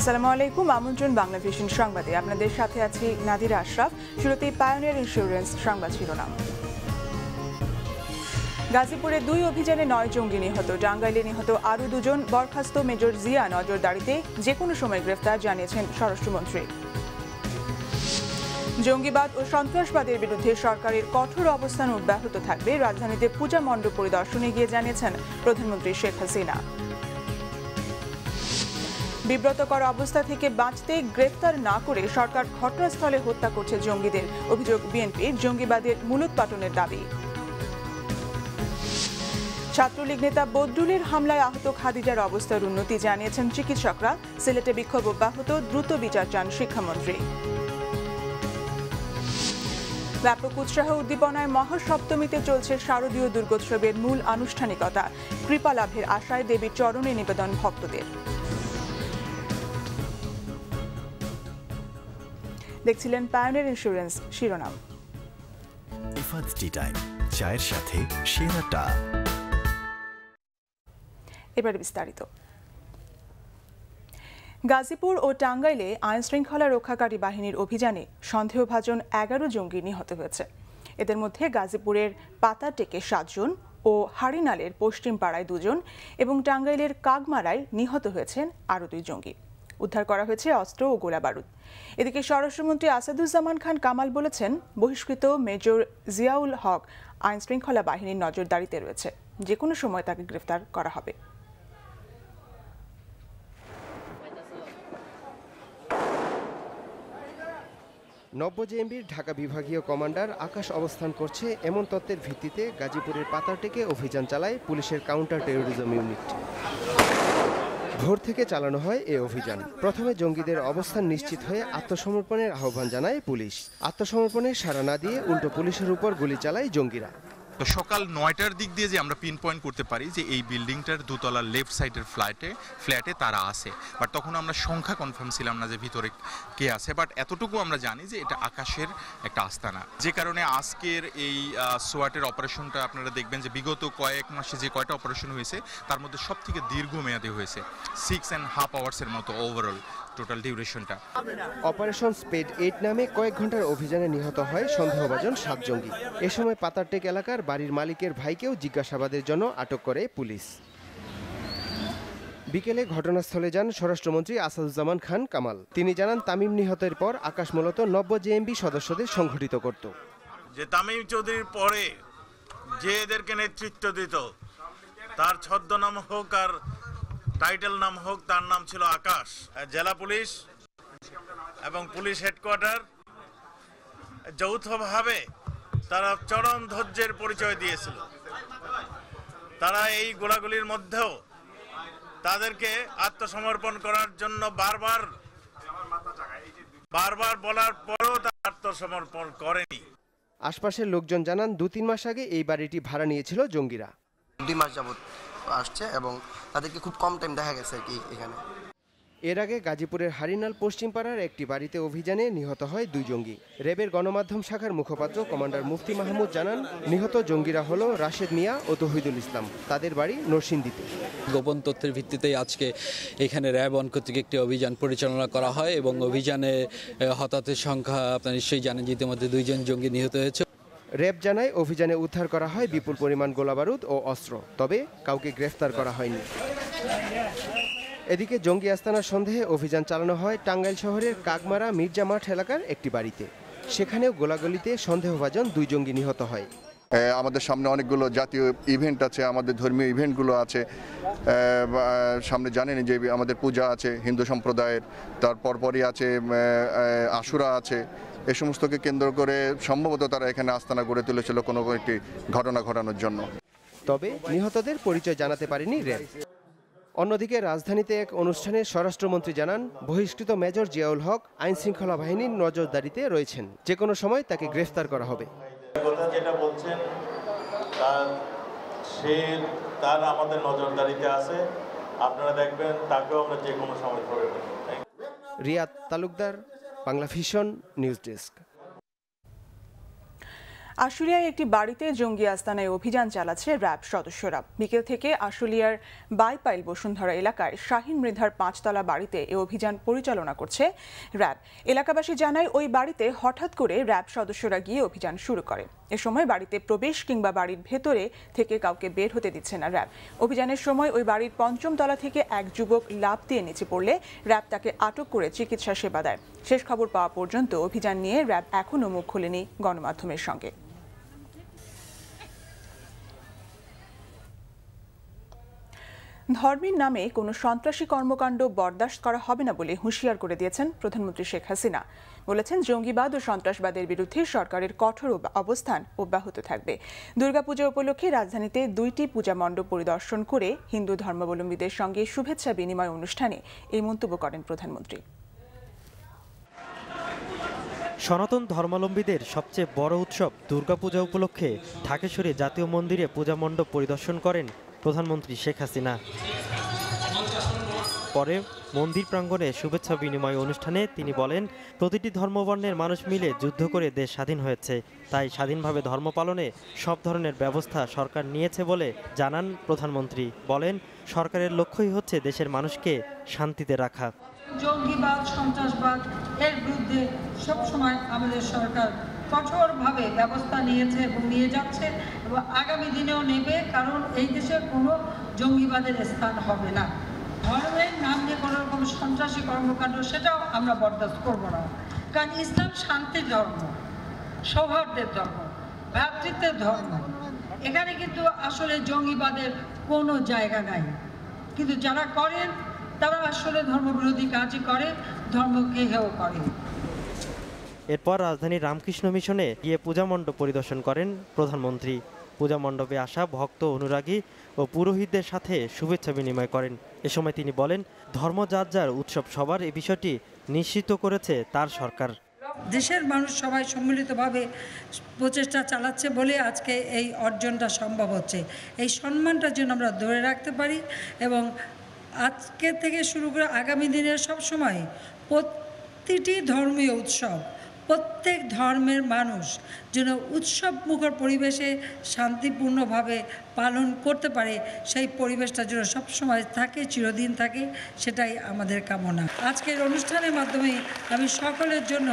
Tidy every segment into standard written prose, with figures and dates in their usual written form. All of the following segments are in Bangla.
আসসালামু আলাইকুম, আমন্ত্রণ বাংলা ভিশন সংবাদে। আপনাদের সাথে আছি নাদিরা আশরাফ। শুরুতেই পায়োনিয়ার ইন্স্যুরেন্স সংবাদ শিরোনাম। গাজীপুরে 2 অভিযানে 9 জঙ্গি নিহত, টাঙ্গাইলে নিহত আরও 2 জন। বরখাস্ত মেজর জিয়া নজরদারিতে, যে কোনো সময় গ্রেফতার, জানিয়েছেন স্বরাষ্ট্রমন্ত্রী। জঙ্গিবাদ ও সন্ত্রাসবাদের বিরুদ্ধে সরকারের কঠোর অবস্থান অব্যাহত থাকবে, রাজধানীতে পূজা মণ্ডপ পরিদর্শনে গিয়ে জানিয়েছেন প্রধানমন্ত্রী শেখ হাসিনা। বিব্রতকর অবস্থা থেকে বাঁচতে গ্রেফতার না করে সরকার ঘটনাস্থলে হত্যা করছে জঙ্গিদের, অভিযোগ বিএনপির। জঙ্গিবাদের মূলোৎপাটনের দাবি। ছাত্রলীগ নেতা বদরুলের হামলায় আহত খাদিজার অবস্থার উন্নতি, জানিয়েছেন চিকিৎসকরা। সিলেটে বিক্ষোভ অব্যাহত, দ্রুত বিচার চান শিক্ষামন্ত্রী। ব্যাপক উৎসাহ উদ্দীপনায় মহাসপ্তমীতে চলছে শারদীয় দুর্গোৎসবের মূল আনুষ্ঠানিকতা। কৃপা লাভের আশায় দেবীর চরণে নিবেদন ভক্তদের। দেখছিলেন পায়োনিয়ার ইন্স্যুরেন্স শিরোনাম। ইফাত টি টাইম, চায়ের সাথে সেরাটা। এবারে বিস্তারিত। গাজীপুর ও টাঙ্গাইলে আইন শৃঙ্খলা রক্ষাকারী বাহিনীর অভিযানে সন্দেহভাজন 11 জঙ্গি নিহত হয়েছে। এদের মধ্যে গাজীপুরের পাতাটেকে 7 জন ও হারিনালের পশ্চিম পাড়ায় 2 জন এবং টাঙ্গাইলের কাগমারায় নিহত হয়েছেন আরও 2 জঙ্গি। উদ্ধার করা হয়েছে অস্ত্র ও গোলাবারুদ। এদিকে স্বরাষ্ট্রমন্ত্রী আসাদুজ্জামান খান কামাল বলেছেন, বহিষ্কৃত মেজর জিয়াউল হক আইন শৃঙ্খলা বাহিনীর নজরদারিতে রয়েছে, যে কোনো সময় তাকে গ্রেফতার করা হবে। নব্য জেএমবির ঢাকা বিভাগীয় কমান্ডার আকাশ অবস্থান করছে এমন তথ্যের ভিত্তিতে গাজীপুরের পাতাটেকে অভিযান চালায় পুলিশের কাউন্টার টেরোরিজম ইউনিট। ভোর থেকে চালানো হয় এই অভিযান। প্রথমে জঙ্গিদের অবস্থান নিশ্চিত হয়ে আত্মসমর্পণের আহ্বান জানায় পুলিশ। আত্মসমর্পণে সাড়া না দিয়ে উল্টো পুলিশের উপর গুলি চালায় জঙ্গিরা। তো সকাল 9টার দিক দিয়ে যে আমরা পিন পয়েন্ট করতে পারি যে এই বিল্ডিংটার দোতলার লেফট সাইডের ফ্ল্যাটে তারা আছে, বাট তখন আমরা সংখ্যা কনফার্ম ছিলাম না যে ভিতরে কে আছে, বাট এতটুকু আমরা জানি যে এটা আকাশের একটা আস্তানা। যে কারণে আজকের এই সোয়াটের অপারেশনটা আপনারা দেখবেন যে বিগত কয়েক মাসে যে কয়টা অপারেশন হয়েছে তার মধ্যে সব থেকে দীর্ঘমেয়াদী হয়েছে, 6.5 আওয়ার্সের মতো ওভারঅল টোটাল ডিউরেশনটা। অপারেশন স্পেড 8 নামে কয়েক ঘন্টার অভিযানে নিহত হয় সন্দেহভাজন 7 জঙ্গি। এ সময় পাতারটেক এলাকার বাড়ির মালিকের ভাইকেও জিজ্ঞাসাবাদের জন্য আটক করে পুলিশ। বিকেলে ঘটনাস্থলে যান স্বরাষ্ট্রমন্ত্রী আসাদুজ্জামান খান কামাল। তিনি জানান, তামিম নিহতের পর আকাশ মূলত নব্য জেএমবি সদস্যদের সংগঠিত করত। যে তামিম চৌধুরীর পরে যে এদেরকে নেতৃত্ব দিত, তার ছদ্মনাম হোক আর টাইটেল নাম হোক, তার নাম ছিল আকাশ। জেলা পুলিশ এবং পুলিশ হেডকোয়ার্টার যৌথভাবে তারা চরম ধৈর্যের পরিচয় দিয়েছিল। তারা এই গোলাগুলির মধ্যেও তাদেরকে আত্মসমর্পণ করার জন্য বারবার বলার পরেও তারা আত্মসমর্পণ করেনি। আশপাশের লোকজন জানান, 2-3 মাস আগে এই বাড়িটি ভাড়া নিয়েছিল জঙ্গিরা। 2 মাস যাবত আসছে এবং তাদেরকে খুব কম টাইম দেখা গেছে আর কি এখানে। এর আগে গাজীপুরের হারিনাল পশ্চিম পাড়ার একটি বাড়িতে অভিযানে নিহত হয় 2 জঙ্গি। র্যাবের গণমাধ্যম শাখার মুখপাত্র কমান্ডার মুফতি মাহমুদ জানান, নিহত জঙ্গিরা হলো রাশেদ মিয়া ও তৌহিদুল ইসলাম। তাদের বাড়ি নরসিংদীতে। গোপন তথ্যের ভিত্তিতে আজকে এখানে র্যাব কর্তৃক একটি অভিযান পরিচালনা করা হয় এবং অভিযানে হতাহতের সংখ্যা আপনারা নিশ্চয়ই জানেন যে ইতিমধ্যে 2 জন জঙ্গি নিহত হয়েছে। র্যাব জানায়, অভিযানে উদ্ধার করা হয় বিপুল পরিমাণ গোলাবারুদ ও অস্ত্র, তবে কাউকে গ্রেফতার করা হয়নি। এদিকে জঙ্গি আস্তানার সন্দেহে অভিযান চালানো হয় টাঙ্গাইল শহরের কাগমারা মির্জা মাঠ এলাকার একটি বাড়িতে। সেখানেও গোলাগুলিতে সন্দেহভাজন 2 জঙ্গি নিহত হয়। আমাদের সামনে অনেকগুলো জাতীয় ইভেন্ট আছে, আমাদের ধর্মীয় ইভেন্টগুলো আছে। সামনে জানেন যে আমাদের পূজা আছে হিন্দু সম্প্রদায়ের, তারপর পরই আছে আশুরা আছে। এ সমস্তকে কেন্দ্র করে সম্ভবত তারা এখানে আস্তানা গড়ে তুলেছিল কোনো একটি ঘটনা ঘটানোর জন্য। তবে নিহতদের পরিচয় জানাতে পারেনি র্যাব। অন্যদিকে রাজধানীতে এক অনুষ্ঠানে স্বরাষ্ট্রমন্ত্রী জানান, বহিষ্কৃত মেজর জিয়াউল হক আইন শৃঙ্খলা বাহিনীর নজরদারিতে রয়েছেন, যে কোনো সময় তাকে গ্রেফতার করা হবে। যেটা বলছেন তার আমাদের নজরদারিতে আছে, আপনারা দেখবেন তাকেও আমরা যে কোনো সময় ধরে নেব। Riyad Talukdar, Bangla vision news desk. আশুলিয়ায় একটি বাড়িতে জঙ্গি আস্তানায় অভিযান চালাচ্ছে র্যাব সদস্যরা। বিকেল থেকে আশুলিয়ার বাইপাইল বসুন্ধরা এলাকায় শাহীন মৃধার 5তলা বাড়িতে এ অভিযান পরিচালনা করছে র্যাব। এলাকাবাসী জানায় ওই বাড়িতে হঠাৎ করে র্যাব সদস্যরা গিয়ে অভিযান শুরু করে। এ সময় বাড়িতে প্রবেশ কিংবা বাড়ির ভেতরে থেকে কাউকে বের হতে দিচ্ছে না র্যাব। অভিযানের সময় ওই বাড়ির 5ম তলা থেকে এক যুবক লাফ দিয়ে নিচে পড়লে র্যাব তাকে আটক করে চিকিৎসা সেবা দেয়। শেষ খবর পাওয়া পর্যন্ত অভিযান নিয়ে র্যাব এখনও মুখ খোলেনি গণমাধ্যমের সঙ্গে। ধর্মের নামে কোনো সন্ত্রাসী কর্মকাণ্ড বরদাস্ত করা হবে না বলে হুঁশিয়ার করে দিয়েছেন প্রধানমন্ত্রী শেখ হাসিনা। বলেছেন, জঙ্গিবাদ ও সন্ত্রাসবাদের বিরুদ্ধে সরকারের কঠোর অবস্থান অব্যাহত থাকবে। দুর্গাপূজা উপলক্ষে রাজধানীতে 2টি পূজা মণ্ডপ পরিদর্শন করে হিন্দু ধর্মাবলম্বীদের সঙ্গে শুভেচ্ছা বিনিময় অনুষ্ঠানে এই মন্তব্য করেন প্রধানমন্ত্রী। সনাতন ধর্মাবলম্বীদের সবচেয়ে বড় উৎসব দুর্গাপূজা উপলক্ষে ঢাকেশ্বরী জাতীয় মন্দিরে পূজা মণ্ডপ পরিদর্শন করেন প্রধানমন্ত্রী শেখ হাসিনা। পরে মন্দির প্রাঙ্গণে শুভেচ্ছা বিনিময় অনুষ্ঠানে তিনি বলেন, প্রতিটি ধর্মবর্ণের মানুষ মিলে যুদ্ধ করে দেশ স্বাধীন হয়েছে, তাই স্বাধীনভাবে ধর্ম পালনে সব ধরনের ব্যবস্থা সরকার নিয়েছে বলে জানান প্রধানমন্ত্রী। বলেন, সরকারের লক্ষ্যই হচ্ছে দেশের মানুষকে শান্তিতে রাখা। জঙ্গিবাদ, সন্ত্রাসবাদ এর বিরুদ্ধে সবসময় আমাদের সরকার কঠোরভাবে ব্যবস্থা নিয়েছে এবং নিয়ে যাচ্ছে এবং আগামী দিনেও নেবে, কারণ এই দেশে কোনো জঙ্গিবাদের স্থান হবে না। ধর্মের নাম নিয়ে কোনো রকম সন্ত্রাসী কর্মকাণ্ড সেটাও আমরা বরদাস্ত করব না, কারণ ইসলাম শান্তির ধর্ম, সৌহার্দ্যের ধর্ম, ভ্রাতৃত্বের ধর্ম। এখানে কিন্তু আসলে জঙ্গিবাদের কোনো জায়গা নাই, কিন্তু যারা করেন তারা আসলে ধর্মবিরোধী কাজই করে, ধর্মকে হেয় করে। এরপর রাজধানীর রামকৃষ্ণ মিশনে গিয়ে পূজা মণ্ডপ পরিদর্শন করেন প্রধানমন্ত্রী। পূজা মণ্ডপে আসা ভক্ত, অনুরাগী ও পুরোহিতদের সাথে শুভেচ্ছা বিনিময় করেন। এ সময় তিনি বলেন, ধর্ম যার যার উৎসব সবার, এই বিষয়টি নিশ্চিত করেছে তার সরকার। দেশের মানুষ সবাই সম্মিলিতভাবে প্রচেষ্টা চালাচ্ছে বলে আজকে এই অর্জনটা সম্ভব হচ্ছে। এই সম্মানটা যেন আমরা ধরে রাখতে পারি এবং আজকে থেকে শুরু করে আগামী দিনের সব সময় প্রতিটি ধর্মীয় উৎসব, প্রত্যেক ধর্মের মানুষ যেন উৎসব মুখর পরিবেশে শান্তিপূর্ণভাবে পালন করতে পারে, সেই পরিবেশটা যেন সবসময় থাকে, চিরদিন থাকে, সেটাই আমাদের কামনা। আজকের অনুষ্ঠানের মাধ্যমে আমি সকলের জন্য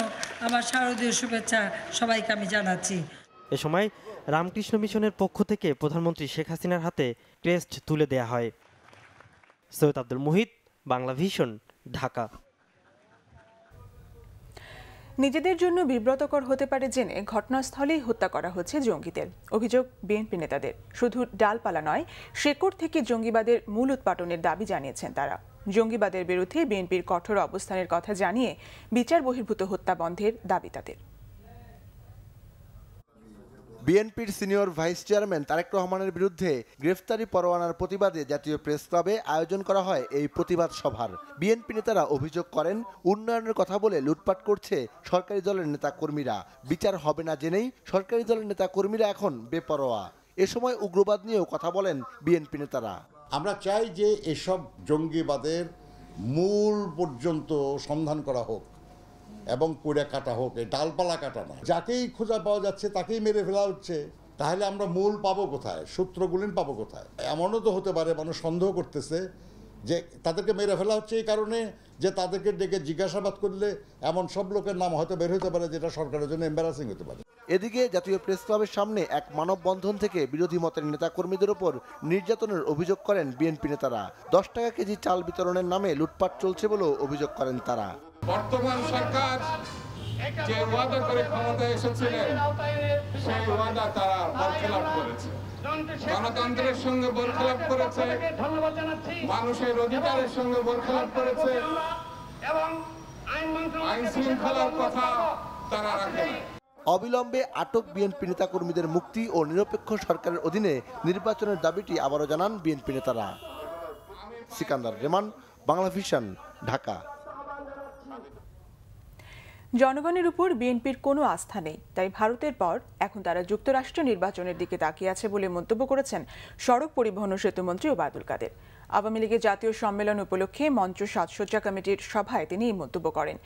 আমার শারদীয় শুভেচ্ছা সবাইকে আমি জানাচ্ছি। এ সময় রামকৃষ্ণ মিশনের পক্ষ থেকে প্রধানমন্ত্রী শেখ হাসিনার হাতে ক্রেস্ট তুলে দেয়া হয়। সৈয়দ আব্দুল মুহিত, বাংলা ভিশন, ঢাকা। নিজেদের জন্য বিব্রতকর হতে পারে জেনে ঘটনাস্থলেই হত্যা করা হচ্ছে জঙ্গিদের। অভিযোগ বিএনপি নেতাদের। শুধু ডালপালা নয়, শেকড় থেকে জঙ্গিবাদের মূল উৎপাটনের দাবি জানিয়েছেন তারা। জঙ্গিবাদের বিরুদ্ধে বিএনপির কঠোর অবস্থানের কথা জানিয়ে বিচার বহির্ভূত হত্যা বন্ধের দাবি তাদের। বিএনপির সিনিয়র ভাইস চেয়ারম্যান তারেক রহমানের বিরুদ্ধে গ্রেফতারি পরোয়ানার প্রতিবাদে জাতীয় প্রেস ক্লাবে আয়োজন করা হয় এই প্রতিবাদ সভার। বিএনপি নেতারা অভিযোগ করেন, উন্নয়নের কথা বলে লুটপাট করছে সরকারি দলের নেতা কর্মীরা। বিচার হবে না জেনেই সরকারি দলের নেতা কর্মীরা এখন বেপরোয়া। এ সময় উগ্রবাদ নিয়েও কথা বলেন বিএনপি নেতারা। আমরা চাই যে এসব জঙ্গিবাদের মূল পর্যন্ত সন্ধান করা হোক এবং পুড়ে কাটা হোক, এই ডালপালা কাটা না। যাকেই খোঁজা পাওয়া যাচ্ছে তাকেই মেরে ফেলা হচ্ছে, তাহলে আমরা মূল পাবো কোথায়, সূত্রগুলিন পাবো কোথায়? এমনও তো হতে পারে মানুষ সন্দেহ করতেছে যে তাদেরকে মেরে ফেলা হচ্ছে এই কারণে যে তাদেরকে ডেকে জিজ্ঞাসাবাদ করলে এমন সব লোকের নাম হয়তো বের হতে পারে, যেটা সরকারের জন্য এম্বারাসিং হতে পারে। এদিকে জাতীয় প্রেস ক্লাবের সামনে এক মানববন্ধন থেকে বিরোধী মতের নেতাকর্মীদের ওপর নির্যাতনের অভিযোগ করেন বিএনপি নেতারা। 10 টাকা কেজি চাল বিতরণের নামে লুটপাট চলছে বলেও অভিযোগ করেন তারা। বর্তমান সরকার যে ওয়াদা করে ক্ষমতায় এসেছিলেন, সেই ওয়াদা তারা বরখেলাপ করেছে, গণতন্ত্রের সঙ্গে বরখেলাপ করেছে, মানুষের অধিকারের সঙ্গে বরখেলাপ করেছে এবং আইন শৃঙ্খলার কথা তারা রাখে না। অবিলম্বে আটক বিএনপি নেতাকর্মীদের মুক্তি ও নিরপেক্ষ সরকারের অধীনে নির্বাচনের দাবিটি আবারও জানান বিএনপি নেতারা। সিকান্দার রেমান, বাংলা ভিশন, ঢাকা। জনগণের উপর বিএনপির কোনো আস্থা নেই, তাই ভারতের পর এখন তারা যুক্তরাষ্ট্র নির্বাচনের দিকে তাকিয়ে আছে বলে মন্তব্য করেছেন সড়ক পরিবহন ও সেতুমন্ত্রী ওবায়দুল কাদের। আওয়ামী লীগের জাতীয় সম্মেলন উপলক্ষে মঞ্চ সাজসজ্জা কমিটির সভায় তিনি এই মন্তব্য করেন।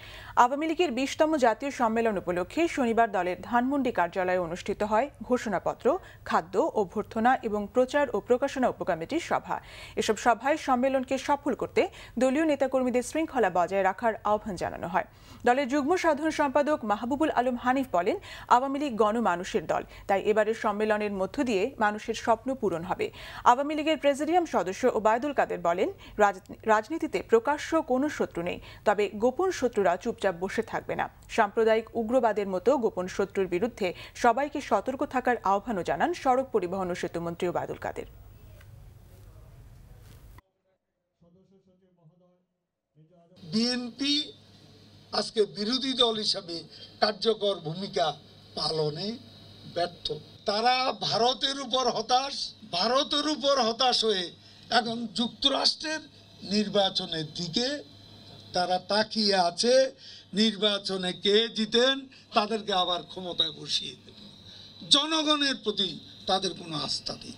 আওয়ামী লীগের 20তম জাতীয় সম্মেলন উপলক্ষে শনিবার দলের ধানমন্ডি কার্যালয়ে অনুষ্ঠিত হয় ঘোষণাপত্র, খাদ্য, অভ্যর্থনা এবং প্রচার ও প্রকাশনা উপকমিটির সভা। এসব সভায় সম্মেলনকে সফল করতে দলীয় নেতাকর্মীদের শৃঙ্খলা বজায় রাখার আহ্বান জানানো হয়। দলের যুগ্ম সাধারণ সম্পাদক মাহবুবুল আলম হানিফ বলেন, আওয়ামী লীগ গণমানুষের দল, তাই এবারের সম্মেলনের মধ্য দিয়ে মানুষের স্বপ্ন পূরণ হবে। আওয়ামী লীগের প্রেসিডিয়াম সদস্য ওবায়দুল কাদের বলেন, রাজনীতিতে প্রকাশ্য কোনো শত্রু নেই, তবে গোপন শত্রুরা চুপচাপ বসে থাকবে না। সাম্প্রদায়িক উগ্রবাদের মতো গোপন শত্রুর বিরুদ্ধে সবাইকে সতর্ক থাকার আহ্বানও জানান সড়ক পরিবহন ও সেতুমন্ত্রী ওবায়দুল কাদের। বিএনপি আজকে বিরোধী দল হিসাবে কার্যকর ভূমিকা পালনে ব্যর্থ। তারা ভারতের উপর হতাশ হয়ে এখন যুক্তরাষ্ট্রের নির্বাচনের দিকে তারা তাকিয়ে আছে। নির্বাচনে কে জিতেন তাদেরকে আবার ক্ষমতায় বসিয়ে দেবে। জনগণের প্রতি তাদের কোনো আস্থা নেই।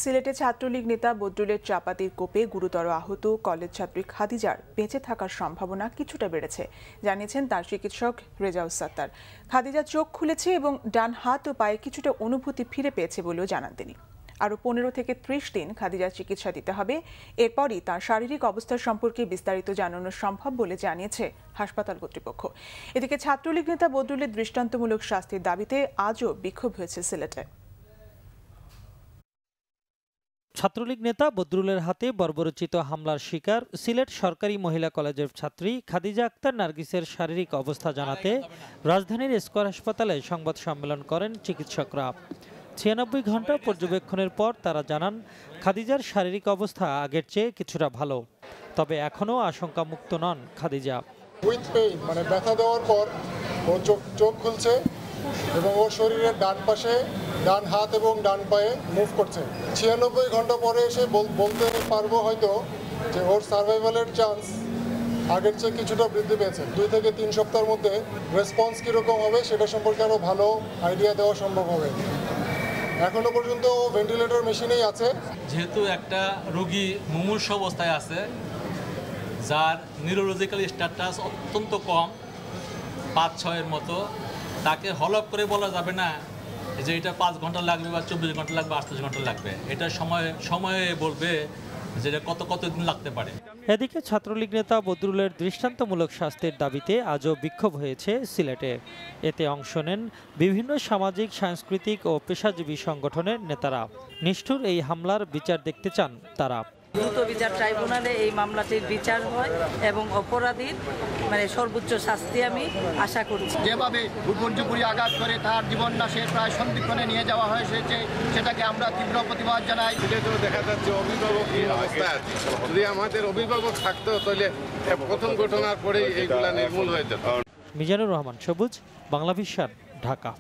সিলেটে ছাত্রলীগ নেতা বদরুলের চাপাতির কোপে গুরুতর আহত কলেজ ছাত্রী খাদিজার বেঁচে থাকার সম্ভাবনা কিছুটা বেড়েছে, জানিয়েছেন তার চিকিৎসক রেজাউস সাত্তার। খাদিজা চোখ খুলেছে এবং ডান হাত ও পায়ে কিছুটা অনুভূতি ফিরে পেয়েছে বলেও জানান তিনি। আরও 15 থেকে 30 দিন খাদিজার চিকিৎসা দিতে হবে। এরপরই তার শারীরিক অবস্থা সম্পর্কে বিস্তারিত জানানো সম্ভব বলে জানিয়েছে হাসপাতাল কর্তৃপক্ষ। এদিকে ছাত্রলীগ নেতা বদরুলের দৃষ্টান্তমূলক শাস্তির দাবিতে আজও বিক্ষোভ হয়েছে সিলেটে। ছাত্রলীগ নেতা বদরুলের হাতে বর্বরোচিত হামলার শিকার সিলেট সরকারি মহিলা কলেজের ছাত্রী খাদিজা আক্তার নার্গিসের শারীরিক অবস্থা জানাতে রাজধানীর স্কয়ার হাসপাতালে সংবাদ সম্মেলন করেন চিকিৎসকরা। 96 ঘন্টা পর্যবেক্ষণের পর তারা জানান, খাদিজার শারীরিক অবস্থা আগের চেয়ে কিছুটা ভালো, তবে এখনও আশঙ্কামুক্ত নন খাদিজা। উইথ পেইন মানে ব্যথা দেওয়ার পর ও চোখ খুলছে এবং ওর শরীরের ডান পাশে ডান হাত এবং ডান পায়ে মুভ করছে। 96 ঘন্টা পরে এসে বলতে পারবো হয়তো যে ওর সার্ভাইভালের চান্স আগের চেয়ে কিছুটা বৃদ্ধি পেয়েছে। 2 থেকে 3 সপ্তাহের মধ্যে রেসপন্স কীরকম হবে সেটা সম্পর্কে আরও ভালো আইডিয়া দেওয়া সম্ভব হবে। এখনো পর্যন্ত ভেন্টিলেটর মেশিনেই আছে। যেহেতু একটা রোগী মুমূর্ষ অবস্থায় আছে, যার নিউরোলজিক্যাল স্ট্যাটাস অত্যন্ত কম, 5-6 মতো, তাকে হলপ করে বলা যাবে না যে এটা 5 ঘন্টা লাগবে বা 24 ঘন্টা লাগবে, 48 ঘন্টা লাগবে। এটা সময়ে বলবে যে কতদিন লাগতে পারে। এদিকে ছাত্রলীগ নেতা বদরুলের দৃষ্টান্তমূলক শাস্তির দাবিতে আজও বিক্ষোভ হয়েছে সিলেটে। এতে অংশ নেন বিভিন্ন সামাজিক, সাংস্কৃতিক ও পেশাজীবী সংগঠনের নেতারা। নিষ্ঠুর এই হামলার বিচার দেখতে চান তারা। দ্রুত বিচার ট্রাইব্যুনালে এই মামলাটির বিচার হয় এবং অপরাধীর সর্বোচ্চ শাস্তি আমি আশা করছি। যেভাবে উপর্যুপুরি আঘাত করে তার জীবন নাশের প্রায় সন্ধিক্ষণে নিয়ে যাওয়া হয়েছে, সেটাকে আমরা তীব্র প্রতিবাদ জানাই। দেখা যাচ্ছে অভিভাবক অবস্থায় আছে, যদি আমাদের অভিভাবক থাকতো তাহলে প্রথম ঘটনার পরেই এইগুলা নির্মূল হয়ে যেত। মিজানুর রহমান সবুজ, বাংলা ভিশন, ঢাকা।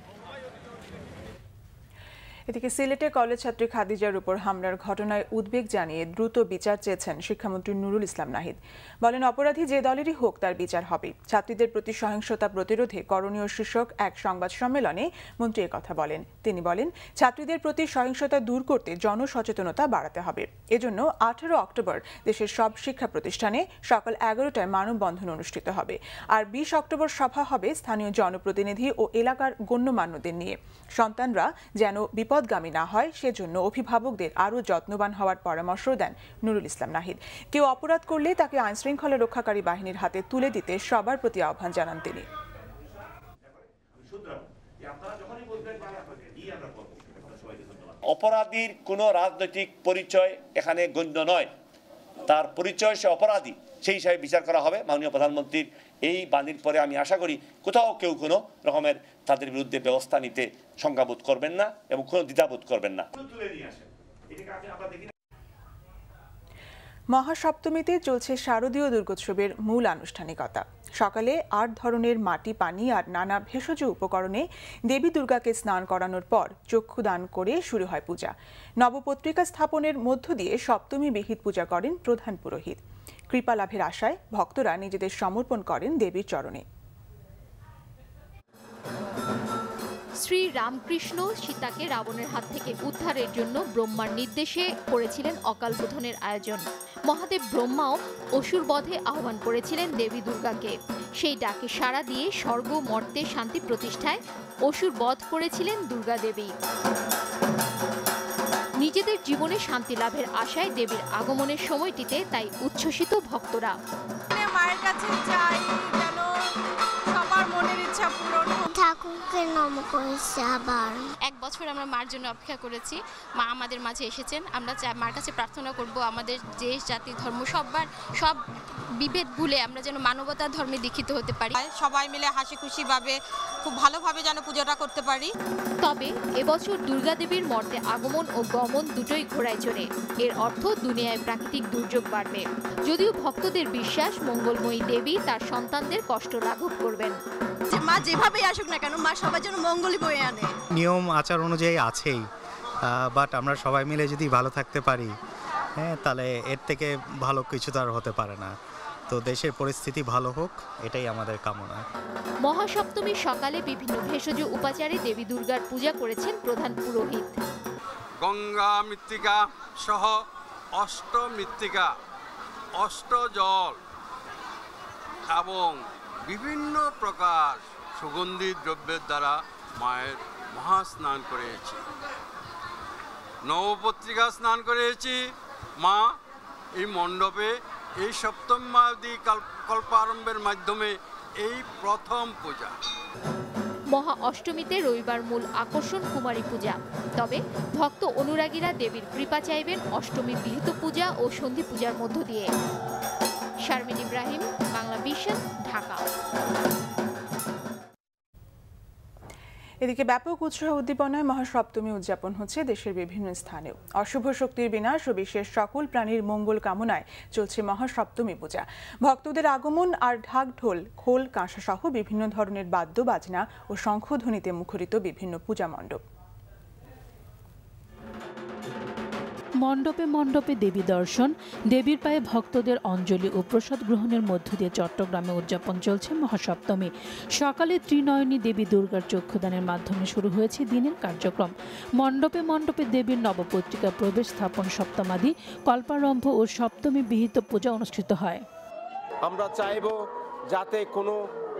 এদিকে সিলেটে কলেজ ছাত্রী খাদিজার উপর হামলার ঘটনায় উদ্বেগ জানিয়ে দ্রুত বিচার চেয়েছেন শিক্ষামন্ত্রী নুরুল ইসলাম নাহিদ। বলেন, অপরাধী যে দলেরই হোক তার বিচার হবে। ছাত্রীদের প্রতি সহিংসতা প্রতিরোধে করণীয় শীর্ষক এক সংবাদ সম্মেলনে মন্ত্রী কথা বলেন। তিনি বলেন, ছাত্রীদের প্রতি সহিংসতা দূর করতে জনসচেতনতা বাড়াতে হবে। এজন্য 18 অক্টোবর দেশের সব শিক্ষা প্রতিষ্ঠানে সকাল 11টায় মানববন্ধন অনুষ্ঠিত হবে। আর 20 অক্টোবর সভা হবে স্থানীয় জনপ্রতিনিধি ও এলাকার গণ্যমান্যদের নিয়ে। সন্তানরা যেন বিপদগামী না হয় সেজন্য অভিভাবকদের আরও যত্নবান হওয়ার পরামর্শ দেন নুরুল ইসলাম নাহিদ। কেউ অপরাধ করলে তাকে আইনশৃঙ্খলা রক্ষাকারী বাহিনীর হাতে তুলে দিতে সবার প্রতি আহ্বান জানান তিনি। অপরাধীর কোনো রাজনৈতিক পরিচয় এখানে গণ্য নয়, তার পরিচয় সে অপরাধী, সেই হিসাবে বিচার করা হবে। মাননীয় প্রধানমন্ত্রীর এই বাণীর পরে আমি আশা করি কোথাও কেউ কোনো রকমের তাদের বিরুদ্ধে ব্যবস্থা নিতে সংখ্যাবোধ করবেন না এবং কোনো দ্বিধাবোধ করবেন না। মহাসপ্তমীতে চলছে শারদীয় দুর্গোৎসবের মূল আনুষ্ঠানিকতা। সকালে 8 ধরনের মাটি, পানি আর নানা ভেষজ উপকরণে দেবী দুর্গাকে স্নান করানোর পর চক্ষুদান করে শুরু হয় পূজা। নবপত্রিকা স্থাপনের মধ্য দিয়ে সপ্তমী বিহিত পূজা করেন প্রধান পুরোহিত। কৃপা লাভের আশায় ভক্তরা নিজেদের সমর্পণ করেন দেবীর চরণে। শ্রী রামকৃষ্ণ সীতাকে রাবণের হাত থেকে উদ্ধারের জন্য ব্রহ্মার নির্দেশে করেছিলেন অকাল বোধনের আয়োজন। মহাদেব ব্রহ্মাও অসুর বধে আহ্বান করেছিলেন দেবী দুর্গাকে। সেই ডাকে সাড়া দিয়ে স্বর্গ মর্তে শান্তি প্রতিষ্ঠায় অসুর বধ করেছিলেন দুর্গা দেবী। নিজেদের জীবনে শান্তি লাভের আশায় দেবীর আগমনের সময়টিতে তাই উচ্ছ্বসিত ভক্তরা। মায়ের কাছে চাই যেন সবার মনের ইচ্ছা পূরণ হোক। ঠাকুরকে নাম করেছে আবার। 1 বছর আমরা মার জন্য অপেক্ষা করেছি, মা আমাদের মাঝে এসেছেন। আমরা মার কাছে প্রার্থনা করব আমাদের দেশ জাতি ধর্ম সব বিভেদ ভুলে আমরা যেন মানবতার ধর্মে দীক্ষিত হতে পারি, সবাই মিলে হাসি খুশি ভাবে খুব ভালোভাবে যেন পুজোটা করতে পারি। তবে এবছর দুর্গা দেবীর মর্তে আগমন ও গমন দুটোই ঘোড়ায় চড়ে। এর অর্থ দুনিয়ায় প্রাকৃতিক দুর্যোগ বাড়বে। যদিও ভক্তদের বিশ্বাস মঙ্গলময়ী দেবী তার সন্তানদের কষ্ট লাঘব করবেন। মা যেভাবেই আসুক না কেন, মা সবার জন্য মঙ্গলই বয়ে আনে। নিয়ম আচার অনুযায়ী আছেই, বাট আমরা সবাই মিলে যদি ভালো থাকতে পারি, হ্যাঁ, তাহলে এর থেকে ভালো কিছু তো আর হতে পারে না। তো দেশের পরিস্থিতি ভালো হোক, এটাই আমাদের কামনা। মহাসপ্তমীর সকালে বিভিন্ন ভেষজ উপাচারে দেবী দুর্গার পূজা করেছেন প্রধান পুরোহিত। গঙ্গা মৃত্তিকা সহ অষ্টমৃত্তিকা, অষ্টজল এবং বিভিন্ন প্রকার সুগন্ধি দ্রব্যের দ্বারা মায়ের মহাস্নান করেছি, নবপত্রিকা স্নান করেছি। মা এই মণ্ডপে এই সপ্তমাদি কল্পারম্ভের মাধ্যমে এই প্রথম পূজা। মহা অষ্টমীতে রবিবার মূল আকর্ষণ কুমারী পূজা। তবে ভক্ত অনুরাগীরা দেবীর কৃপা চাইবেন অষ্টমী বিহিত পূজা ও সন্ধি পূজার মধ্য দিয়ে। শারমিন ইব্রাহিম, বাংলা ভিশন, ঢাকা। এদিকে ব্যাপক উৎসাহ উদ্দীপনায় মহাসপ্তমী উদযাপন হচ্ছে দেশের বিভিন্ন স্থানেও। অশুভ শক্তির বিনাশ ও বিশ্বের সকল প্রাণীর মঙ্গল কামনায় চলছে মহাসপ্তমী পূজা। ভক্তদের আগমন আর ঢাক ঢোল, খোল, কাঁসা সহ বিভিন্ন ধরনের বাদ্য বাজনা ও শঙ্খধ্বনিতে মুখরিত বিভিন্ন পূজা মণ্ডপ। মণ্ডপে মণ্ডপে দেবী দর্শন, দেবীর পায়ে ভক্তদের অঞ্জলি ও প্রসাদ গ্রহণের মধ্য দিয়ে চট্টগ্রামে উদযাপন চলছে মহাসপ্তমী। সকালে ত্রিনয়নী দেবী দুর্গার চক্ষুদানের মাধ্যমে শুরু হয়েছে দিনের কার্যক্রম। মণ্ডপে মণ্ডপে দেবীর নবপত্রিকা প্রবেশ স্থাপন, সপ্তমাদি কল্পারম্ভ ও সপ্তমী বিহিত পূজা অনুষ্ঠিত হয়। আমরা চাইব যাতে কোনো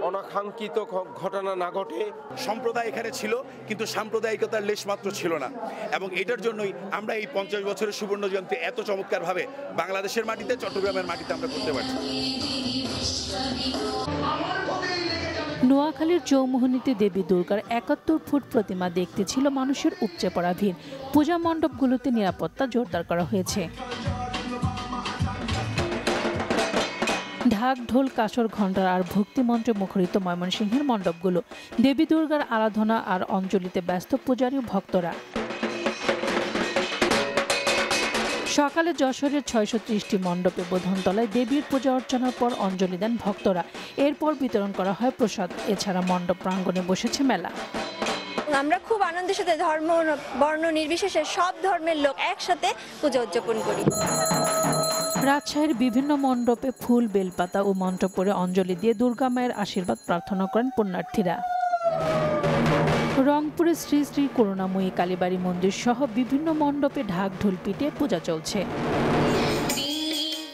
অনাকাঙ্ক্ষিত ঘটনা না ঘটে। সম্প্রদায় এখানে ছিল, কিন্তু সাম্প্রদায়িকতার লেশমাত্র ছিল না, এবং এটার জন্যই আমরা এই 50 বছরের সুবর্ণ জয়ন্তী এত চমৎকারভাবে বাংলাদেশের মাটিতে, চট্টগ্রামের মাটিতে আমরা করতে পারছি। নোয়াখালীর চৌমুহনীতে দেবী দুর্গার 71 ফুট প্রতিমা দেখতে ছিল মানুষের উপচে পড়া ভিড়। পূজা মণ্ডপগুলোতে নিরাপত্তা জোরদার করা হয়েছে। ঢাক ঢোল, কাসর, ঘণ্টার আর ভক্তিমন্ত্রে মুখরিত ময়মনসিংহের মণ্ডপগুলো। দেবী দুর্গার আরাধনা আর অঞ্জলিতে ব্যস্ত পূজারী ভক্তরা। সকালে যশোরের 630টি মণ্ডপে বোধনতলায় দেবীর পূজা অর্চনার পর অঞ্জলি দেন ভক্তরা। এরপর বিতরণ করা হয় প্রসাদ। এছাড়া মণ্ডপ প্রাঙ্গণে বসেছে মেলা। আমরা খুব আনন্দের সাথে ধর্ম বর্ণ নির্বিশেষে সব ধর্মের লোক একসাথে পূজা উদযাপন করি। রাজশাহীর বিভিন্ন মণ্ডপে ফুল, বেলপাতা ও মন্ত্র পড়ে অঞ্জলি দিয়ে দুর্গা মায়ের আশীর্বাদ প্রার্থনা করেন পুণ্যার্থীরা। রংপুরে শ্রী শ্রী করুণাময়ী কালীবাড়ি মন্দির সহ বিভিন্ন মণ্ডপে ঢাক ঢোল পিটে পূজা চলছে।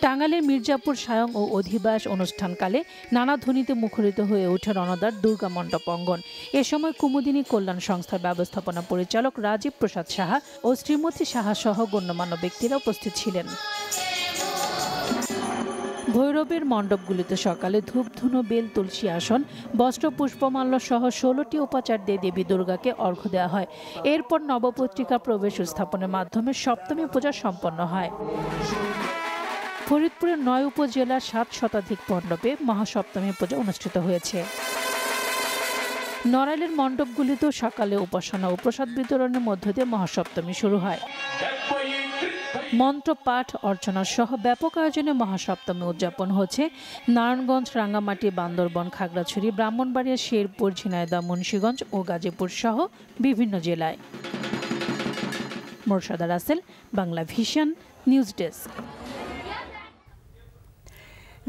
টাঙ্গাইলের মির্জাপুর সায়ং ও অধিবাস অনুষ্ঠানকালে নানা ধ্বনিতে মুখরিত হয়ে ওঠে রণদার দুর্গা মণ্ডপ অঙ্গন। এ সময় কুমুদিনী কল্যাণ সংস্থার ব্যবস্থাপনা পরিচালক রাজীব প্রসাদ সাহা ও শ্রীমতী সাহা সহ গণ্যমান্য ব্যক্তিরা উপস্থিত ছিলেন। ভৈরবের মণ্ডপগুলিতে সকালে ধূপধুনো, বেল, তুলসী আসন, বস্ত্র, পুষ্পমাল্য সহ 16টি উপাচার দিয়ে দেবী দুর্গাকে অর্ঘ্য দেওয়া হয়। এরপর নবপত্রিকা প্রবেশ স্থাপনের মাধ্যমে সপ্তমী পূজা সম্পন্ন হয়। ফরিদপুরের 9 উপজেলার 7 শতাধিক মণ্ডপে মহাসপ্তমী পূজা অনুষ্ঠিত হয়েছে। নড়াইলের মণ্ডপগুলিতেও সকালে উপাসনা ও প্রসাদ বিতরণের মধ্য দিয়ে মহাসপ্তমী শুরু হয়। মন্ত্র পাঠ, অর্চনা সহ ব্যাপক আয়োজনে মহাসপ্তমী উদযাপন হচ্ছে নারায়ণগঞ্জ, রাঙ্গামাটি, বান্দরবন, খাগড়াছড়ি, ব্রাহ্মণবাড়িয়া, শেরপুর, ঝিনাইদহ, মুন্সিগঞ্জ ও গাজীপুর সহ বিভিন্ন জেলায়। Morshada Rasel, Bangla vision, news desk.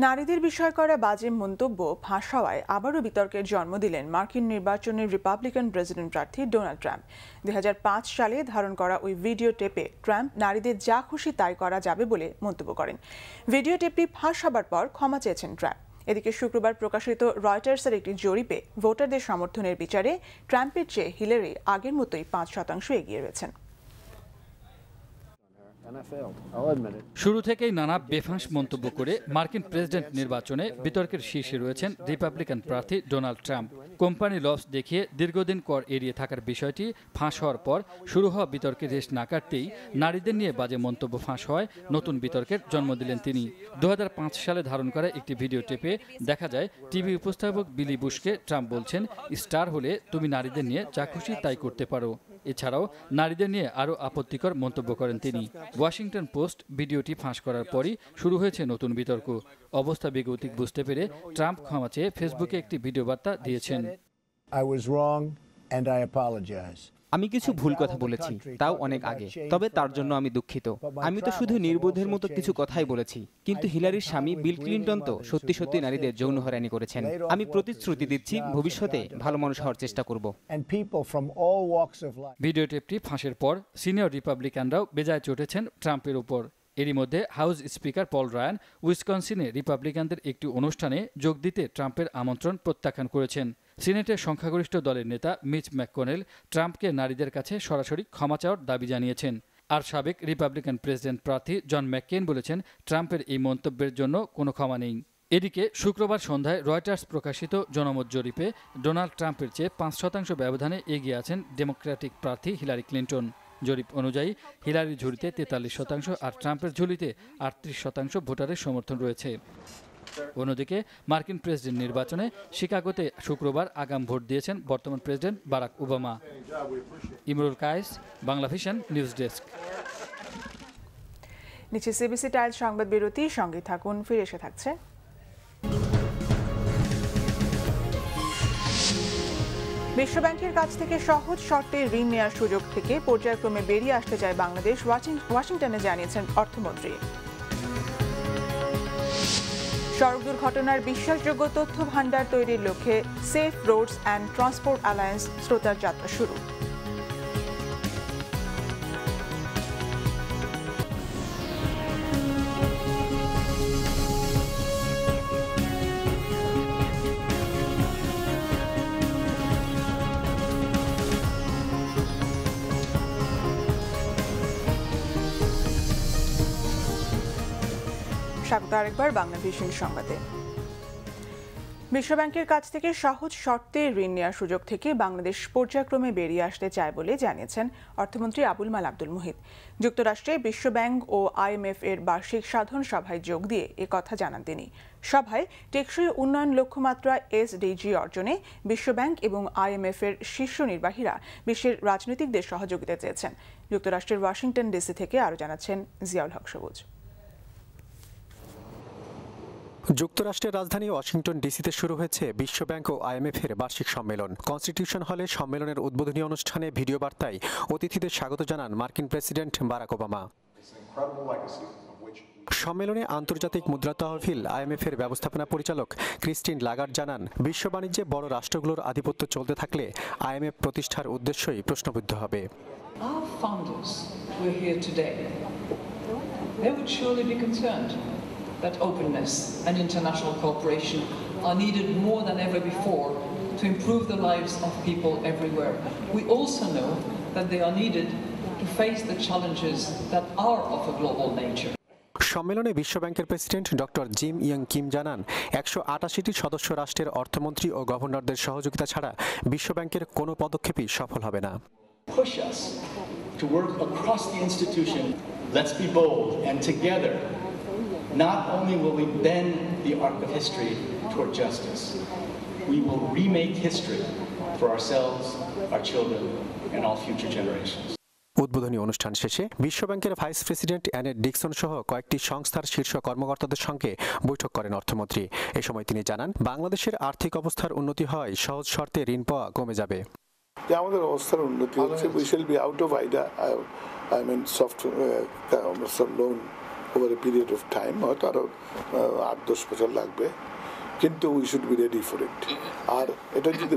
নারীদের বিষয় করা বাজে মন্তব্য ফাঁস হওয়ায় আবারও বিতর্কের জন্ম দিলেন মার্কিন নির্বাচনের রিপাবলিকান প্রেসিডেন্ট প্রার্থী ডোনাল্ড ট্রাম্প। 2005 সালে ধারণ করা ওই ভিডিও টেপে ট্রাম্প নারীদের যা খুশি তাই করা যাবে বলে মন্তব্য করেন। ভিডিও টেপটি ফাঁস হবার পর ক্ষমা চেয়েছেন ট্রাম্প। এদিকে শুক্রবার প্রকাশিত রয়টার্সের একটি জরিপে ভোটারদের সমর্থনের বিচারে ট্রাম্পের চেয়ে হিলারি আগের মতোই 5% এগিয়ে রয়েছেন। শুরু থেকেই নানা বেফাঁস মন্তব্য করে মার্কিন প্রেসিডেন্ট নির্বাচনে বিতর্কের শীর্ষে রয়েছেন রিপাবলিকান প্রার্থী ডোনাল্ড ট্রাম্প। কোম্পানি লস দেখিয়ে দীর্ঘদিন কর এড়িয়ে থাকার বিষয়টি ফাঁস হওয়ার পর শুরু হওয়া বিতর্কের রেশ না কাটতেই নারীদের নিয়ে বাজে মন্তব্য ফাঁস হওয়ায় নতুন বিতর্কের জন্ম দিলেন তিনি। 2005 সালে ধারণ করা একটি ভিডিও টেপে দেখা যায় টিভি উপস্থাপক বিলি বুশকে ট্রাম্প বলছেন, স্টার হলে তুমি নারীদের নিয়ে যা খুশি তাই করতে পারো। এছাড়াও নারীদের নিয়ে আরও আপত্তিকর মন্তব্য করেন তিনি। ওয়াশিংটন পোস্ট ভিডিওটি ফাঁস করার পরই শুরু হয়েছে নতুন বিতর্ক। অবস্থা বেগতিক বুঝতে পেরে ট্রাম্প ক্ষমা চেয়ে ফেসবুকে একটি ভিডিও বার্তা দিয়েছেন। আমি কিছু ভুল কথা বলেছি, তাও অনেক আগে, তবে তার জন্য আমি দুঃখিত। আমি তো শুধু নির্বোধের মতো কিছু কথাই বলেছি, কিন্তু হিলারির স্বামী বিল ক্লিনটন তো সত্যি সত্যি নারীদের যৌন হয়রানি করেছেন। আমি প্রতিশ্রুতি দিচ্ছি ভবিষ্যতে ভালো মানুষ হওয়ার চেষ্টা করব। ভিডিও টেপটি ফাঁসের পর সিনিয়র রিপাবলিকানরাও বেজায় চটেছেন ট্রাম্পের উপর। এরই মধ্যে হাউস স্পিকার পল রায়ান উইসকনসিনে রিপাবলিকানদের একটি অনুষ্ঠানে যোগ দিতে ট্রাম্পের আমন্ত্রণ প্রত্যাখ্যান করেছেন। সিনেটের সংখ্যাগরিষ্ঠ দলের নেতা মিচ ম্যাককনেল ট্রাম্পকে নারীদের কাছে সরাসরি ক্ষমা চাওয়ার দাবি জানিয়েছেন। আর সাবেক রিপাবলিকান প্রেসিডেন্ট প্রার্থী জন ম্যাককেইন বলেছেন, ট্রাম্পের এই মন্তব্যের জন্য কোনো ক্ষমা নেই। এদিকে শুক্রবার সন্ধ্যায় রয়টার্স প্রকাশিত জনমত জরিপে ডোনাল্ড ট্রাম্পের চেয়ে 5% ব্যবধানে এগিয়ে আছেন ডেমোক্রেটিক প্রার্থী হিলারি ক্লিনটন। জরিপ অনুযায়ী হিলারির ঝুলিতে 43% আর ট্রাম্পের ঝুলিতে 38% ভোটারের সমর্থন রয়েছে। অন্যদিকে মার্কিন প্রেসিডেন্ট নির্বাচনে শিকাগোতে শুক্রবার আগাম ভোট দিয়েছেন বর্তমান president Barack Obama. Imrul Kayes, Bangla vision news desk. নিচে সিবিসি টাইলস সংবাদ বিরতি, সঙ্গে থাকুন, ফিরে এসে থাকছে। বিশ্বব্যাংকের কাছ থেকে সহজ শর্তে ঋণ নেওয়ার সুযোগ থেকে পর্যায়ক্রমে বেরিয়ে আসতে চায় বাংলাদেশ, ওয়াশিংটনে জানিয়েছেন অর্থমন্ত্রী। সড়ক দুর্ঘটনার বিশ্বাসযোগ্য তথ্য ভান্ডার তৈরির লক্ষ্যে safe roads and transport alliance শ্রোতার যাত্রা শুরু। স্বাগত আরেকবার বাংলা ভিশন সংবাদে। বিশ্বব্যাংকের কাছ থেকে সহজ শর্তে ঋণ নেওয়ার সুযোগ থেকে বাংলাদেশ পর্যায়ক্রমে বেরিয়ে আসতে চায় বলে জানিয়েছেন অর্থমন্ত্রী আবুল মাল আব্দুল মুহিত। যুক্তরাষ্ট্রে বিশ্বব্যাংক ও IMF এর বার্ষিক সাধারণ সভায় যোগ দিয়ে কথা জানান তিনি। সভায় টেকসই উন্নয়ন লক্ষ্যমাত্রা SDG অর্জনে বিশ্বব্যাংক এবং IMF এর শীর্ষ নির্বাহীরা বিশ্বের রাজনীতিকদের সহযোগিতা চেয়েছেন। যুক্তরাষ্ট্রের ওয়াশিংটন ডিসি থেকে আরও জানাচ্ছেন জিয়াউল হক সবুজ। যুক্তরাষ্ট্রের রাজধানী ওয়াশিংটন ডিসিতে শুরু হয়েছে বিশ্বব্যাংক ও IMF এর বার্ষিক সম্মেলন। কনস্টিটিউশন হলে সম্মেলনের উদ্বোধনী অনুষ্ঠানে ভিডিও বার্তায় অতিথিদের স্বাগত জানান মার্কিন প্রেসিডেন্ট বারাক ওবামা। সম্মেলনে আন্তর্জাতিক মুদ্রা তহবিল IMF এর ব্যবস্থাপনা পরিচালক ক্রিস্টিন লাগার্ড জানান, বিশ্ব বাণিজ্যে বড় রাষ্ট্রগুলোর আধিপত্য চলতে থাকলে IMF প্রতিষ্ঠার উদ্দেশ্যই প্রশ্নবিদ্ধ হবে। That openness and international cooperation are needed more than ever before to improve the lives of people everywhere. We also know that they are needed to face the challenges that are of a global nature. সম্মেলনে বিশ্বব্যাংকের president doctor gym young Kim জানান, 180টি সদস্য রাষ্ট্রের অর্থমন্ত্রী ও গভর্নরদের সহযোগিতা ছাড়া বিশ্বব্যাংকের কোনো পদক্ষেপই সফল হবে না। Push us to work across the institution. Let's be bold and together. Not only will we bend the arc of history toward justice, we will remake history for ourselves, our children, and all future generations. উদ্বোধনী অনুষ্ঠান শেষে বিশ্বব্যাংকের ভাইস প্রেসিডেন্ট অ্যানেট ডিকসন সহ কয়েকটি সংস্থার শীর্ষ কর্মকর্তাদের সঙ্গে বৈঠক করেন অর্থমন্ত্রী। এ সময় তিনি জানান, বাংলাদেশের আর্থিক অবস্থার উন্নতি হয় সহজ শর্তে ঋণ পাওয়া কমে যাবে। আমাদের অবস্থার উন্নতি হচ্ছে, we shall be out of IDA, I mean soft loan over a period of time, হয়তো আরও 8-10 বছর লাগবে, কিন্তু we should be ready for it. আর এটা যদি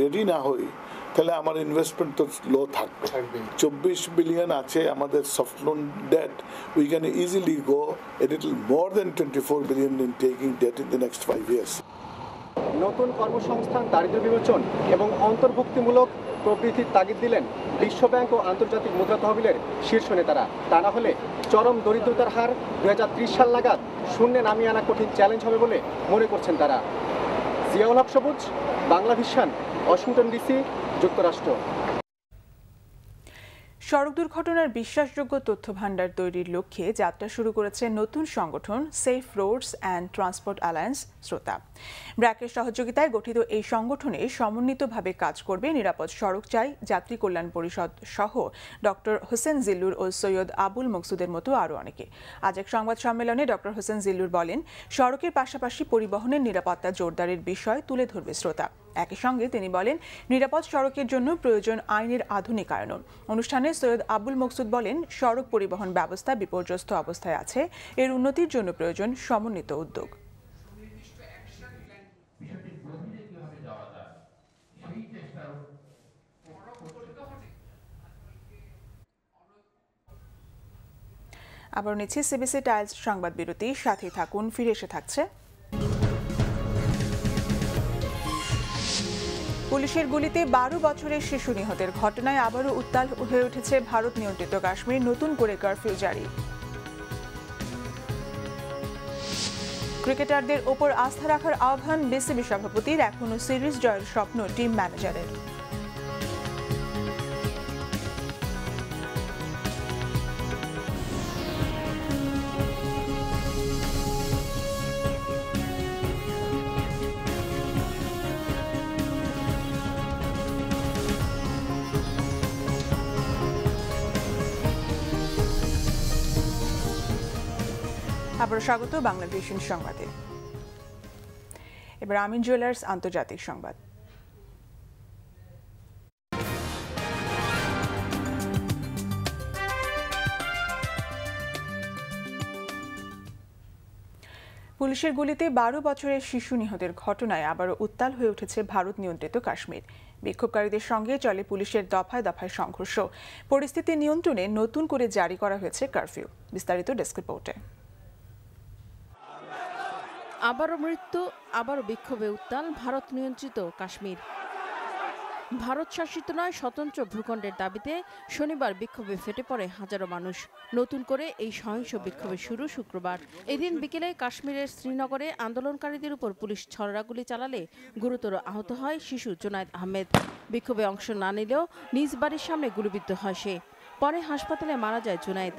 রেডি না হই তাহলে আমার ইনভেস্টমেন্ট তো লো থাকবে। 24 বিলিয়ন আছে আমাদের soft loan debt, we can easily go a little more than 24 billion in taking debt in the next 5 years. নতুন কর্মসংস্থান, দারিদ্র্য বিমোচন এবং অন্তর্ভুক্তিমূলক প্রবৃদ্ধির তাগিদ দিলেন বিশ্বব্যাংক ও আন্তর্জাতিক মুদ্রা তহবিলের শীর্ষ নেতারা। তা না হলে চরম দরিদ্রতার হার 2030 সাল নাগাদ শূন্যে নামিয়ে আনা কঠিন চ্যালেঞ্জ হবে বলে মনে করছেন তারা। জিয়াউল হক সবুজ, বাংলা ভিশন, ওয়াশিংটন ডিসি, যুক্তরাষ্ট্র। সড়ক দুর্ঘটনার বিশ্বাসযোগ্য তথ্য ভাণ্ডার তৈরির লক্ষ্যে যাত্রা শুরু করেছে নতুন সংগঠন safe roads and transport alliance শ্রোতা। ব্র্যাকের সহযোগিতায় গঠিত এই সংগঠনে সমন্বিতভাবে কাজ করবে নিরাপদ সড়ক চাই যাত্রী কল্যাণ পরিষদ সহ ডক্টর হোসেন জিল্লুর ও সৈয়দ আবুল মকসুদের মতো আরও অনেকে। আজ এক সংবাদ সম্মেলনে ডক্টর হোসেন জিল্লুর বলেন, সড়কের পাশাপাশি পরিবহনের নিরাপত্তা জোরদারের বিষয় তুলে ধরবে শ্রোতা। একই সঙ্গে তিনি বলেন, নিরাপদ সড়কের জন্য প্রয়োজন আইনের আধুনিকায়ন। অনুষ্ঠানে সৈয়দ আবুল মকসুদ বলেন, সড়ক পরিবহন ব্যবস্থা বিপর্যস্ত অবস্থায় আছে, এর উন্নতির জন্য প্রয়োজন সমন্বিত উদ্যোগ। আবার নিচ্ছি সিবিসি টাইলস সংবাদ বিরতি, সাথে থাকুন, ফিরে এসে থাকছে। পুলিশের গুলিতে 12 বছরের শিশু নিহতের ঘটনায় আবারও উত্তাল হয়ে উঠেছে ভারত নিয়ন্ত্রিত কাশ্মীর, নতুন করে কারফিউ জারি। ক্রিকেটারদের ওপর আস্থা রাখার আহ্বান বিসিবি সভাপতির, এখনও সিরিজ জয়ের স্বপ্ন টিম ম্যানেজারের। আবার স্বাগত বাংলা ভিশন সংবাদে। এবার আমিন জুয়েলার্স আন্তর্জাতিক সংবাদ। পুলিশের গুলিতে 12 বছরের শিশু নিহতের ঘটনায় আবারও উত্তাল হয়ে উঠেছে ভারত নিয়ন্ত্রিত কাশ্মীর। বিক্ষোভকারীদের সঙ্গে চলে পুলিশের দফায় দফায় সংঘর্ষ। পরিস্থিতি নিয়ন্ত্রণে নতুন করে জারি করা হয়েছে কারফিউ। বিস্তারিত ডেস্ক রিপোর্টে। আবারও মৃত্যু, আবারও বিক্ষোভে উত্তাল ভারত নিয়ন্ত্রিত কাশ্মীর। ভারত শাসিত নয় স্বতন্ত্র ভূখণ্ডের দাবিতে শনিবার বিক্ষোভে ফেটে পড়ে হাজারো মানুষ। নতুন করে এই সহিংস বিক্ষোভের শুরু শুক্রবার। এদিন বিকেলে কাশ্মীরের শ্রীনগরে আন্দোলনকারীদের উপর পুলিশ ছড়াগুলি চালালে গুরুতর আহত হয় শিশু জুনায়েদ আহমেদ। বিক্ষোভে অংশ না নিলেও নিজ বাড়ির সামনে গুলিবিদ্ধ হয় সে। পরে হাসপাতালে মারা যায় জুনায়েদ।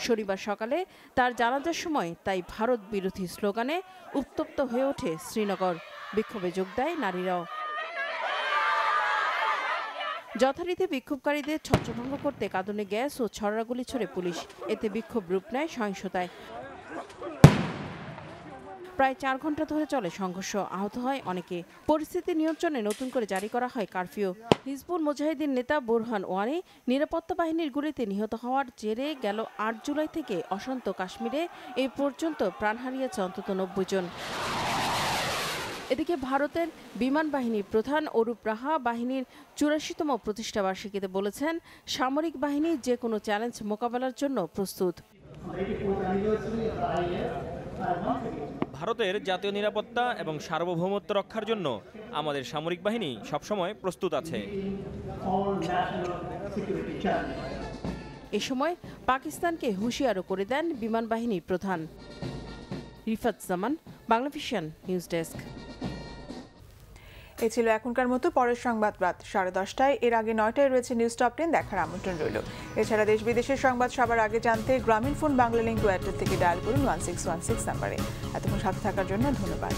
শনিবার সকালে তার জানাজার সময় তাই ভারত বিরোধী স্লোগানে উত্তপ্ত হয়ে ওঠে শ্রীনগর। বিক্ষোভে যোগ দেয় নারীরাও। যথারীতি বিক্ষোভকারীদের ছত্রভঙ্গ করতে কাঁদুনে গ্যাস ও ছড়াগুলি ছড়ে পুলিশ। এতে বিক্ষোভ রূপ নেয় সহিংসতায়। প্রায় 4 ঘন্টা ধরে চলে সংঘর্ষ, আহত হয় অনেকে। পরিস্থিতি নিয়ন্ত্রণে নতুন করে জারি করা হয় কারফিউ। হিজবুল মুজাহিদিন নেতা বুরহান ওয়ানি নিরাপত্তা বাহিনীর গুলিতে নিহত হওয়ার জেরে গেল 8 জুলাই থেকে অশান্ত কাশ্মীরে এই পর্যন্ত প্রাণ হারিয়েছে অন্তত 90 জন। এদিকে ভারতের বিমান বাহিনীর প্রধান অরূপ রাহা বাহিনীর 84তম প্রতিষ্ঠাবার্ষিকীতে বলেছেন, সামরিক বাহিনী যে কোনো চ্যালেঞ্জ মোকাবেলার জন্য প্রস্তুত। ভারতের জাতীয় নিরাপত্তা এবং সার্বভৌমত্ব রক্ষার জন্য আমাদের সামরিক বাহিনী সবসময় প্রস্তুত আছে। এ সময় পাকিস্তানকে হুঁশিয়ারও করে দেন বিমান বাহিনীর প্রধান। রিফাত জামান, বাংলা ভিশন নিউজ ডেস্ক। এই ছিল এখনকার মতো। পরের সংবাদ রাত 10:30টায়। এর আগে 9টায় রয়েছে নিউজ টপ 10 দেখার আমন্ত্রণ রইল। এছাড়া দেশ বিদেশের সংবাদ সবার আগে জানতে গ্রামীণ ফোন বাংলা লিংক এয়ারটেল থেকে ডায়াল করুন 1616 নাম্বারে। এতক্ষণ সাথে থাকার জন্য ধন্যবাদ।